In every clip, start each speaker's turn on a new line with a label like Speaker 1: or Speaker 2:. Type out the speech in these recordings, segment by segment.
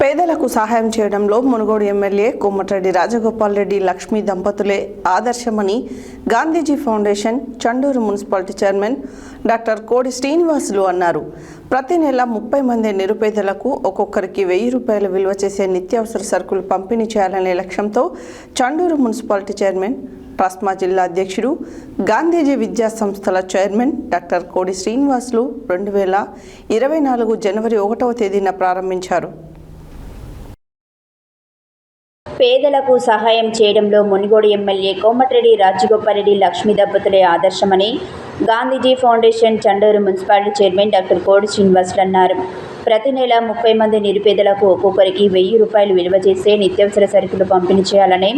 Speaker 1: పేదలకు సహాయం చేయడంలో మునుగోడు ఎమ్మెల్యే కోమటిరెడ్డి రాజగోపాల్ రెడ్డి లక్ష్మీ దంపతులే ఆదర్శమని Gandhiji foundation Chandur municipality chairman doctor Kodi Srinivasulu అన్నారు. ప్రతి నెల 30 మంది నిరుపేదలకు ఒక్కొక్కరికి 1000 రూపాయలు విలువ చేసే నిత్యావసర సరుకులు పంపిణీ చేయాలనే లక్ష్యంతో చండూరు మున్సిపాలిటీ చైర్మన్, ట్రస్మా జిల్లా అధ్యక్షుడు, గాంధీజీ విద్యా సంస్థల చైర్మన్ డాక్టర్ కోడి శ్రీనివాసులు 2024 జనవరి 1వ తేదీన ప్రారంభించారు.
Speaker 2: పేదలకు సహాయం చేయడంలో మునుగోడు ఎమ్మెల్యే కోమటిరెడ్డి రాజగోపాల్ రెడ్డి లక్ష్మీ దంపతులే ఆదర్శమని Gandhiji foundation Chandur municipality chairman doctor Kodi Srinivasulu అన్నారు. ప్రతి నెల 30 మంది నిరుపేదలకు ఒక్కొక్కరికి 1000 రూపాయలు విలువ చేసే నిత్యావసర సరుకులు పంపిణీ చేయాలనే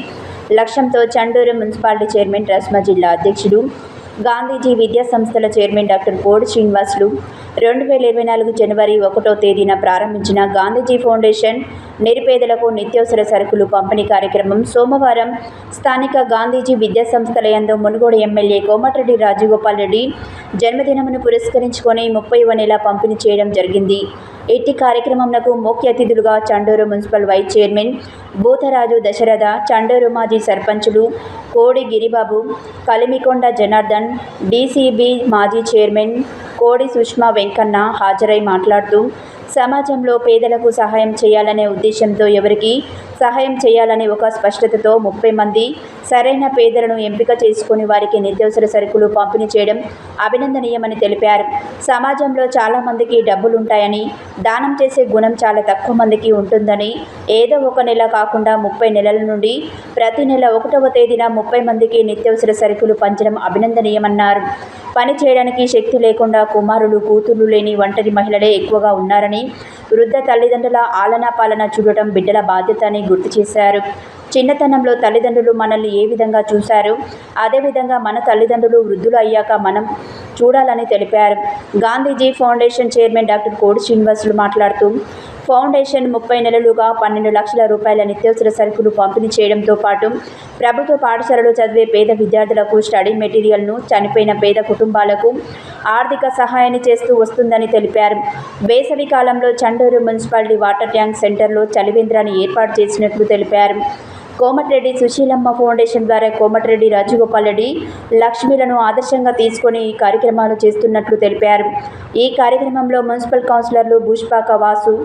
Speaker 2: లక్ష్యంతో చండూరు మున్సిపాలిటీ చైర్మన్, ట్రస్మా జిల్లా అధ్యక్షుడు, గాంధీజీ విద్యా సంస్థల చైర్మన్ డాక్టర్ కోడి శ్రీనివాసులు 2024 జనవరి 1వ తేదీన ప్రారంభించిన గాంధీజీ ఫౌండేషన్ నిరుపేదలకు నిత్యావసర సరుకులు పంపిణీ కార్యక్రమం సోమవారం స్థానిక గాంధీజీ విద్యా సంస్థల యందు మునుగోడు ఎమ్మెల్యే కోమటిరెడ్డి రాజగోపాల్ రెడ్డి జన్మదినమును పురస్కరించుకొని 30వ నెల పంపిణీ చేయడం జరిగింది. ఇట్టి కార్యక్రమంకు ముఖ్య అతిథులుగా Chandur municipal vice chairman Bootharaju Dasharatha, Chandur మాజీ సర్పంచులు కోడి గిరిబాబు, కలిమికొండ జనార్దన్, డీసీబీ మాజీ చైర్మన్ కోడి సుష్మా వెంకన్న హాజరై మాట్లాడుతూ సమాజంలో పేదలకు సహాయం చేయాలనే ఉద్దేశంతో ఎవరికి సహాయం చేయాలని ఒక స్పష్టతతో 30 మంది సరైన పేదలను ఎంపిక చేసుకుని వారికి నిత్యావసర సరుకులు పంపిణీ చేయడం అభినందనీయమని తెలిపారు. సమాజంలో చాలామందికి డబ్బులుంటాయని, దానం చేసే గుణం చాలా తక్కువ మందికి ఉంటుందని, ఏదో ఒక నెల కాకుండా 30 నెలల నుండి ప్రతి నెల 1వ తేదీన 30 మందికి నిత్యావసర సరుకులు పంచడం అభినందనీయమన్నారు. పని చేయడానికి శక్తి లేకుండా కుమారులు, కూతుళ్లు లేని ఒంటరి మహిళలే ఎక్కువగా ఉన్నారని, వృద్ధ తల్లిదండ్రుల ఆలనా పాలన చూడటం బిడ్డల బాధ్యత అని గుర్తు చేశారు. చిన్నతనంలో తల్లిదండ్రులు మనల్ని ఏ విధంగా చూశారు, అదేవిధంగా మన తల్లిదండ్రులు వృద్ధులు అయ్యాక మనం చూడాలని తెలిపారు. Gandhiji foundation chairman doctor Kodi Srinivasulu మాట్లాడుతూ ఫౌండేషన్ 30 నెలలుగా 12 లక్షల రూపాయల నిత్యావసర సరుకులు పంపిణీ చేయడంతో పాటు ప్రభుత్వ పాఠశాలలో చదివే పేద విద్యార్థులకు స్టడీ మెటీరియల్ను, చనిపోయిన పేద కుటుంబాలకు ఆర్థిక సహాయాన్ని చేస్తూ వస్తుందని తెలిపారు. వేసవి కాలంలో చండూరు మున్సిపాలిటీ వాటర్ ట్యాంక్ సెంటర్లో చలివేంద్రాన్ని ఏర్పాటు చేసినట్లు తెలిపారు. కోమటిరెడ్డి సుశీలమ్మ ఫౌండేషన్ ద్వారా కోమటిరెడ్డి రాజగోపాల్ రెడ్డి లక్ష్మీలను ఆదర్శంగా తీసుకొని ఈ కార్యక్రమాలు చేస్తున్నట్లు తెలిపారు. ఈ కార్యక్రమంలో మున్సిపల్ కౌన్సిలర్లు భూష్పాక వాసు,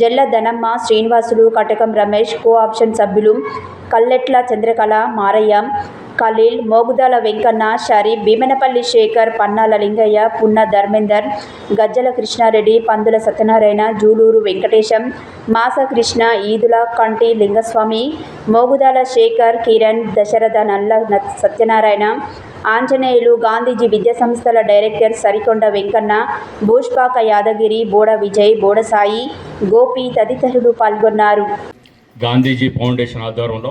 Speaker 2: జల్ల ధనమ్మ, శ్రీనివాసులు, కటకం రమేష్, కో ఆప్షన్ సభ్యులు కల్లెట్ల చంద్రకళ, మారయ్య, ఖలీల్, మోగుదాల వెంకన్న, షరీఫ్, భీమనపల్లి శేఖర్, పన్నాల లింగయ్య, పున్న ధర్మేందర్, గజ్జల కృష్ణారెడ్డి, పందుల సత్యనారాయణ, జూలూరు వెంకటేశం, మాస కృష్ణ, ఈదుల కంటి లింగస్వామి, మోగుదాల శేఖర్, కిరణ్, దశరథ, నల్ల సత్యనారాయణ, ఆంజనేయులు, గాంధీజీ విద్యా సంస్థల డైరెక్టర్ సరికొండ వెంకన్న, భూష్పాక యాదగిరి, బోడ విజయ్, బోడ సాయి, గోపి తదితరులు పాల్గొన్నారు.
Speaker 3: గాంధీజీ ఫౌండేషన్ ఆధ్వర్యంలో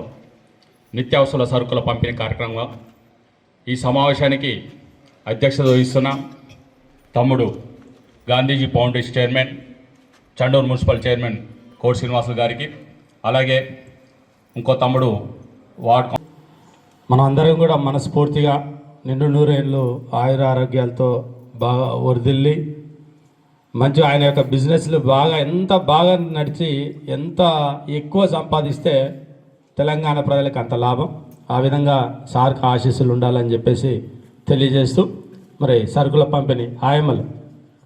Speaker 3: నిత్యావసర సరుకుల పంపిణీ కార్యక్రమంగా ఈ సమావేశానికి అధ్యక్షత వహిస్తున్న తమ్ముడు Gandhiji foundation chairman, Chandur municipal chairman Kodi Srinivasulu గారికి, అలాగే ఇంకో తమ్ముడు వార్డ్
Speaker 4: మనం అందరం కూడా మనస్ఫూర్తిగా నిండు నూరేళ్ళు ఆయుర ఆరోగ్యాలతో బాగా వర్ధిల్లి మంచి ఆయన యొక్క బిజినెస్లు ఎంత బాగా నడిచి ఎంత ఎక్కువ సంపాదిస్తే తెలంగాణ ప్రజలకు అంత లాభం. ఆ విధంగా సార్కి ఆశీస్సులు ఉండాలని చెప్పేసి తెలియజేస్తూ మరి సరుకుల పంపిణీ ఆయమలు